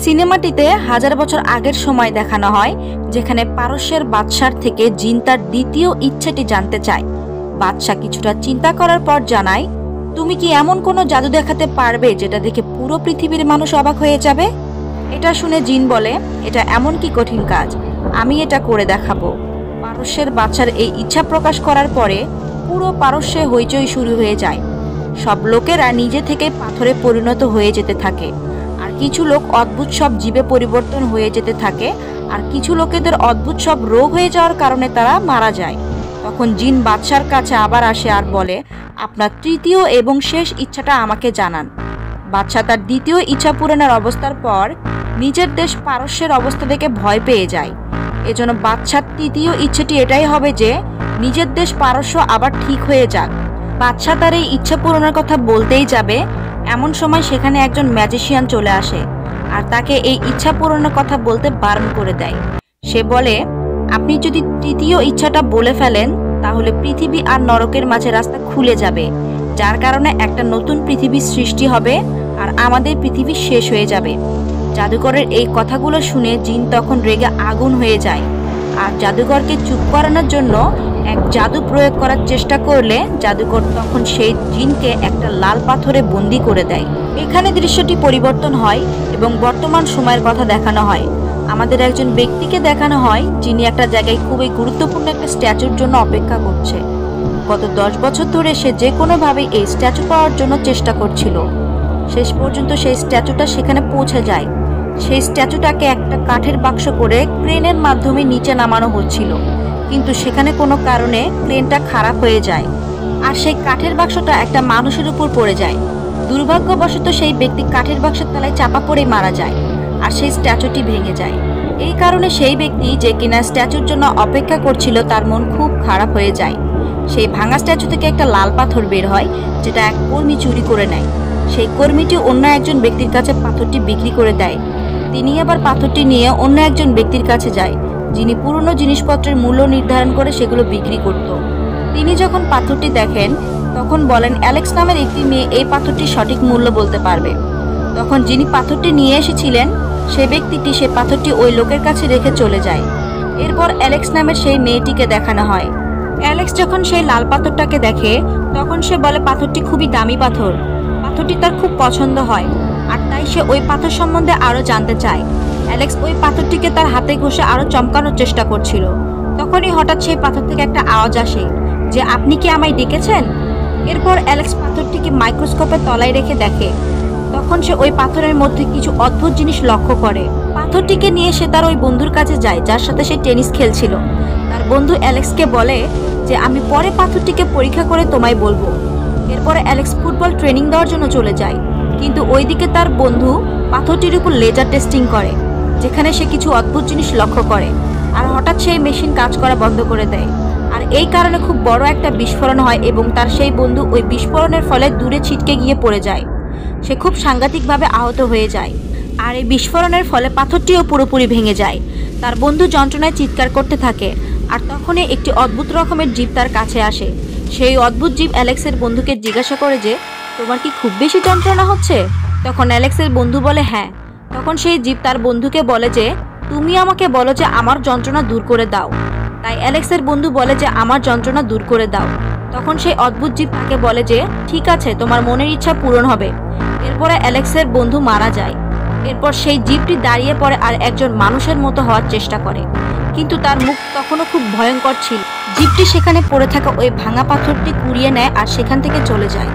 সিনেমাটিতে হাজার বছর আগের সময় দেখানো হয়, যেখানে পারস্যের বাদশার থেকে জিন তার দ্বিতীয় ইচ্ছেটি জানতে চায়। বাদশা কিছুটা চিন্তা করার পর জানায়, তুমি কি এমন কোনো জাদু দেখাতে পারবে যেটা দেখে পুরো পৃথিবীর মানুষ অবাক হয়ে যাবে? এটা শুনে জিন বলে, এটা এমন কি কঠিন কাজ, আমি এটা করে দেখাবো। পারস্যের বাদশার এই ইচ্ছা প্রকাশ করার পরে পুরো পারস্যে হইচই শুরু হয়ে যায়। সব লোকেরা নিজে থেকে পাথরে পরিণত হয়ে যেতে থাকে, আর কিছু লোক অদ্ভুত সব জীবে পরিবর্তন হয়ে যেতে থাকে, আর কিছু লোকেদের অদ্ভুত সব রোগ হয়ে যাওয়ার কারণে তারা মারা যায়। তখন জিন বাদশার কাছে আবার আসে আর বলে, আপনার তৃতীয় এবং শেষ ইচ্ছাটা আমাকে জানান। বাদশা তার দ্বিতীয় ইচ্ছা পূরণের অবস্থার পর নিজের দেশ পারস্যের অবস্থা দেখে ভয় পেয়ে যায়। এজন্য বাদশার তৃতীয় ইচ্ছেটি এটাই হবে যে নিজের দেশ পারস্য আবার ঠিক হয়ে যাক। বাদশা তার এই ইচ্ছা পূরণের কথা বলতেই যাবে, এমন সময় সেখানে একজন ম্যাজিশিয়ান চলে আসে আর তাকে এই ইচ্ছা পূরণের কথা বলতে বারণ করে দেয়। সে বলে, আপনি যদি তৃতীয় ইচ্ছাটা বলে ফেলেন তাহলে পৃথিবী আর নরকের মাঝে রাস্তা খুলে যাবে, যার কারণে একটা নতুন পৃথিবীর সৃষ্টি হবে আর আমাদের পৃথিবী শেষ হয়ে যাবে। জাদুকরের এই কথাগুলো শুনে জিন তখন রেগে আগুন হয়ে যায়, আর জাদুকরকে চুপ করানোর জন্য এক জাদু প্রয়োগ করার চেষ্টা করলে জাদুকর তখন সেই জিনকে একটা লাল পাথরে বন্দি করে দেয়। এখানে দৃশ্যটি পরিবর্তন হয় এবং বর্তমান সময়ের কথা দেখানো হয়। আমাদের একজন ব্যক্তিকে দেখানো হয় যিনি একটা জায়গায় খুবই গুরুত্বপূর্ণ একটা স্ট্যাচুর জন্য অপেক্ষা করছে। গত 10 বছর ধরে সে যে কোনোভাবে এই স্ট্যাচু পাওয়ার জন্য চেষ্টা করছিল। শেষ পর্যন্ত সেই স্ট্যাচুটা সেখানে পৌঁছে যায়। সেই স্ট্যাচুটাকে একটা কাঠের বাক্স করে ক্রেনের মাধ্যমে নিচে নামানো হচ্ছিল, কিন্তু সেখানে কোনো কারণে ক্রেনটা খারাপ হয়ে যায় আর সেই কাঠের বাক্সটা একটা মানুষের উপর পড়ে যায়। দুর্ভাগ্যবশত সেই ব্যক্তি কাঠের বাক্সের তলায় চাপা পড়ে মারা যায় আর সেই স্ট্যাচুটি ভেঙে যায়। এই কারণে সেই ব্যক্তি যে কিনা স্ট্যাচুর জন্য অপেক্ষা করছিল তার মন খুব খারাপ হয়ে যায়। সেই ভাঙা স্ট্যাচু থেকে একটা লাল পাথর বের হয়, যেটা এক কর্মী চুরি করে নেয়। সেই কর্মীটি অন্য একজন ব্যক্তির কাছে পাথরটি বিক্রি করে দেয়। তিনি আবার পাথরটি নিয়ে অন্য একজন ব্যক্তির কাছে যায়, যিনি পুরনো জিনিসপত্রের মূল্য নির্ধারণ করে সেগুলো বিক্রি করত। তিনি যখন পাথরটি দেখেন তখন বলেন, অ্যালেক্স নামের একটি মেয়ে এই পাথরটির সঠিক মূল্য বলতে পারবে। তখন যিনি পাথরটি নিয়ে এসেছিলেন সেই ব্যক্তিটি সে পাথরটি ওই লোকের কাছে রেখে চলে যায়। এরপর অ্যালেক্স নামের সেই মেয়েটিকে দেখানো হয়। অ্যালেক্স যখন সেই লাল পাথরটাকে দেখে তখন সে বলে পাথরটি খুবই দামি পাথর, পাথরটি তার খুব পছন্দ হয়, আর তাই সে ওই পাথর সম্বন্ধে আরও জানতে চায়। অ্যালেক্স ওই পাথরটিকে তার হাতে ঘষে আরও চমকানোর চেষ্টা করছিল। তখনই হঠাৎ সেই পাথর থেকে একটা আওয়াজ আসে যে, আপনি কি আমায় ডেকেছেন? এরপর অ্যালেক্স পাথরটিকে মাইক্রোস্কোপের তলায় রেখে দেখে। তখন সে ওই পাথরের মধ্যে কিছু অদ্ভুত জিনিস লক্ষ্য করে। পাথরটিকে নিয়ে সে তার ওই বন্ধুর কাছে যায় যার সাথে সে টেনিস খেলছিল। তার বন্ধু অ্যালেক্সকে বলে যে, আমি পরে পাথরটিকে পরীক্ষা করে তোমায় বলবো। এরপরে অ্যালেক্স ফুটবল ট্রেনিং দেওয়ার জন্য চলে যায়, কিন্তু ওইদিকে তার বন্ধু পাথরটির উপর লেজার টেস্টিং করে, যেখানে সে কিছু অদ্ভুত জিনিস লক্ষ্য করে। আর হঠাৎ সেই মেশিন কাজ করা বন্ধ করে দেয়, আর এই কারণে খুব বড় একটা বিস্ফোরণ হয় এবং তার সেই বন্ধু ওই বিস্ফোরণের ফলে দূরে ছিটকে গিয়ে পড়ে যায়। সে খুব সাংঘাতিকভাবে আহত হয়ে যায়, আর এই বিস্ফোরণের ফলে পাথরটিও পুরোপুরি ভেঙে যায়। তার বন্ধু যন্ত্রণায় চিৎকার করতে থাকে, আর তখনই একটি অদ্ভুত রকমের জীব তার কাছে আসে। সেই অদ্ভুত জীব অ্যালেক্সের বন্ধুকে জিজ্ঞাসা করে যে, তোমার কি খুব বেশি যন্ত্রণা হচ্ছে? তখন অ্যালেক্সের বন্ধু বলে, হ্যাঁ। তখন সেই জীব তার বন্ধুকে বলে যে, তুমি আমাকে বলো যে আমার যন্ত্রণা দূর করে দাও। তাই অ্যালেক্সের বন্ধু বলে যে, আমার যন্ত্রণা দূর করে দাও। তখন সেই অদ্ভুত জীব তাকে বলে যে, ঠিক আছে, তোমার মনের ইচ্ছা পূরণ হবে। এরপরে অ্যালেক্সের বন্ধু মারা যায়। এরপর সেই জীবটি দাঁড়িয়ে পড়ে আর একজন মানুষের মতো হওয়ার চেষ্টা করে, কিন্তু তার মুখ তখনও খুব ভয়ঙ্কর ছিল। জীবটি সেখানে পড়ে থাকা ওই ভাঙা পাথরটি কুড়িয়ে নেয় আর সেখান থেকে চলে যায়।